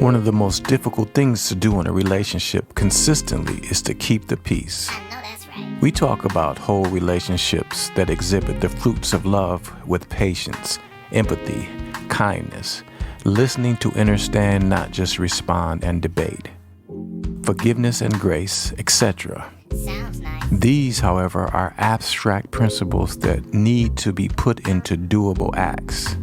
One of the most difficult things to do in a relationship consistently is to keep the peace. I know that's right. We talk about whole relationships that exhibit the fruits of love with patience, empathy, kindness, listening to understand, not just respond and debate, forgiveness and grace, etc. Sounds nice. These, however, are abstract principles that need to be put into doable acts.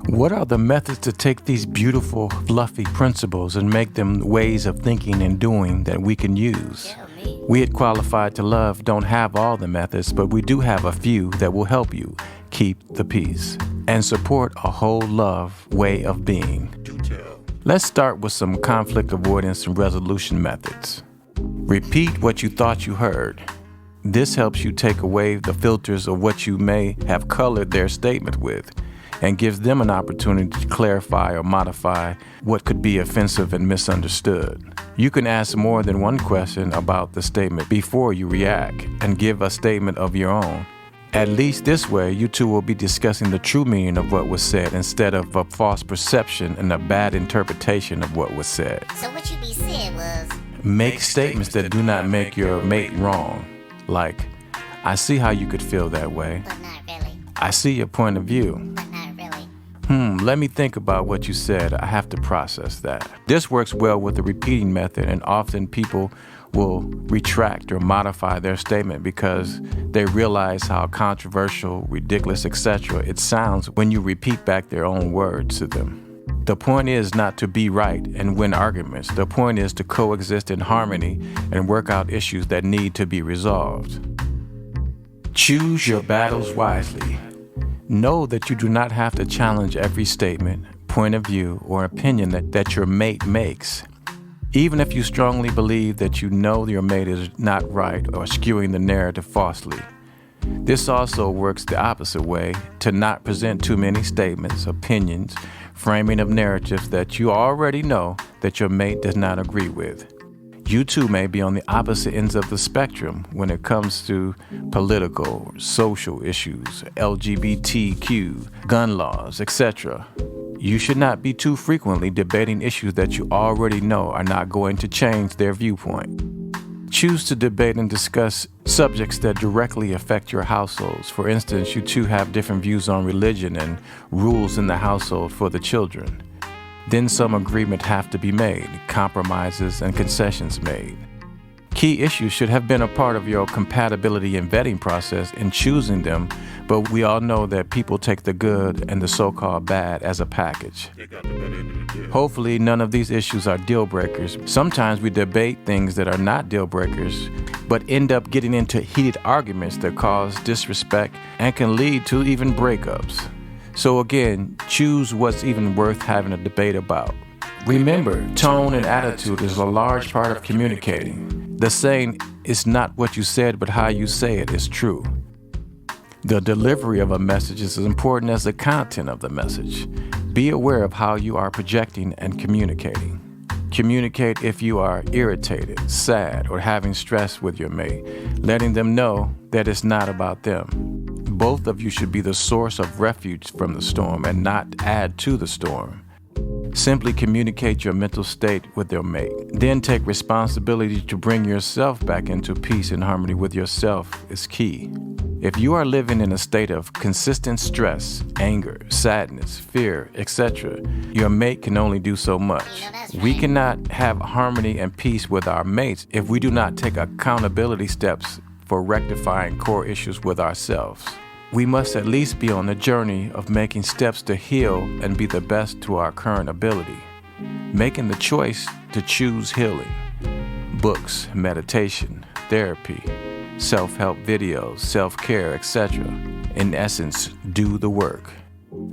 What are the methods to take these beautiful, fluffy principles and make them ways of thinking and doing that we can use? Tell me. We at Qualified to Love don't have all the methods, but we do have a few that will help you keep the peace and support a whole love way of being. Let's start with some conflict avoidance and resolution methods. Repeat what you thought you heard. This helps you take away the filters of what you may have colored their statement with, and gives them an opportunity to clarify or modify what could be offensive and misunderstood. You can ask more than one question about the statement before you react and give a statement of your own. At least this way, you two will be discussing the true meaning of what was said instead of a false perception and a bad interpretation of what was said. So what you be saying was, Make statements that do not make your mate wrong. Like, I see how you could feel that way. but not really, I see your point of view. but not really. Let me think about what you said. I have to process that. This works well with the repeating method, and often people will retract or modify their statement because they realize how controversial, ridiculous, etc. it sounds when you repeat back their own words to them. The point is not to be right and win arguments. The point is to coexist in harmony and work out issues that need to be resolved. Choose your battles wisely. Know that you do not have to challenge every statement, point of view, or opinion that your mate makes. Even if you strongly believe that you know your mate is not right or skewing the narrative falsely. This also works the opposite way, to not present too many statements, opinions, framing of narratives that you already know that your mate does not agree with. You two may be on the opposite ends of the spectrum when it comes to political, social issues, LGBTQ, gun laws, etc. You should not be too frequently debating issues that you already know are not going to change their viewpoint. Choose to debate and discuss subjects that directly affect your households. For instance, you two have different views on religion and rules in the household for the children. Then some agreement have to be made, compromises and concessions made. Key issues should have been a part of your compatibility and vetting process in choosing them, but we all know that people take the good and the so-called bad as a package. Hopefully, none of these issues are deal breakers. Sometimes we debate things that are not deal breakers, but end up getting into heated arguments that cause disrespect and can lead to even breakups. So again, choose what's even worth having a debate about. Remember, tone and attitude is a large part of communicating. The saying, "It's not what you said, but how you say it," is true. The delivery of a message is as important as the content of the message. Be aware of how you are projecting and communicating. Communicate if you are irritated, sad, or having stress with your mate, letting them know that it's not about them. Both of you should be the source of refuge from the storm and not add to the storm. Simply communicate your mental state with your mate. Then take responsibility to bring yourself back into peace and harmony with yourself is key. If you are living in a state of consistent stress, anger, sadness, fear, etc., your mate can only do so much. We cannot have harmony and peace with our mates if we do not take accountability steps for rectifying core issues with ourselves. We must at least be on the journey of making steps to heal and be the best to our current ability. Making the choice to choose healing. Books, meditation, therapy, self-help videos, self-care, etc. In essence, do the work.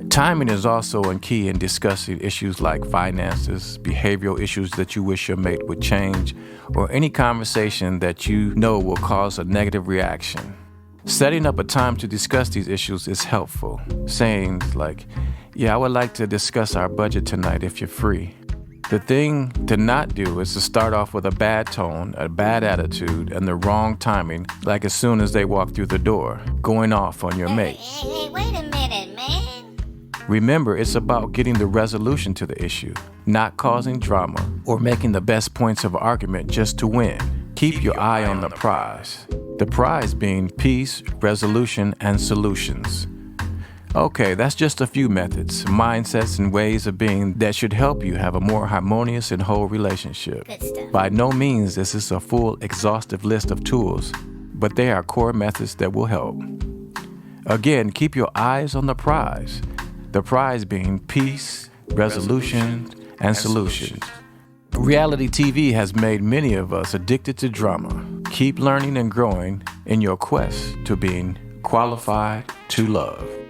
Timing is also a key in discussing issues like finances, behavioral issues that you wish your mate would change, or any conversation that you know will cause a negative reaction. Setting up a time to discuss these issues is helpful. Saying like, "Yeah, I would like to discuss our budget tonight if you're free." The thing to not do is to start off with a bad tone, a bad attitude, and the wrong timing, like as soon as they walk through the door, going off on your mate. Hey, wait a minute, man. Remember, it's about getting the resolution to the issue, not causing drama or making the best points of argument just to win. Keep your eye on the prize. The prize being peace, resolution, and solutions. Okay, that's just a few methods, mindsets, and ways of being that should help you have a more harmonious and whole relationship. Good stuff. By no means this is a full, exhaustive list of tools, but they are core methods that will help. Again, keep your eyes on the prize. The prize being peace, resolution, and solutions. Reality TV has made many of us addicted to drama. Keep learning and growing in your quest to being qualified to love.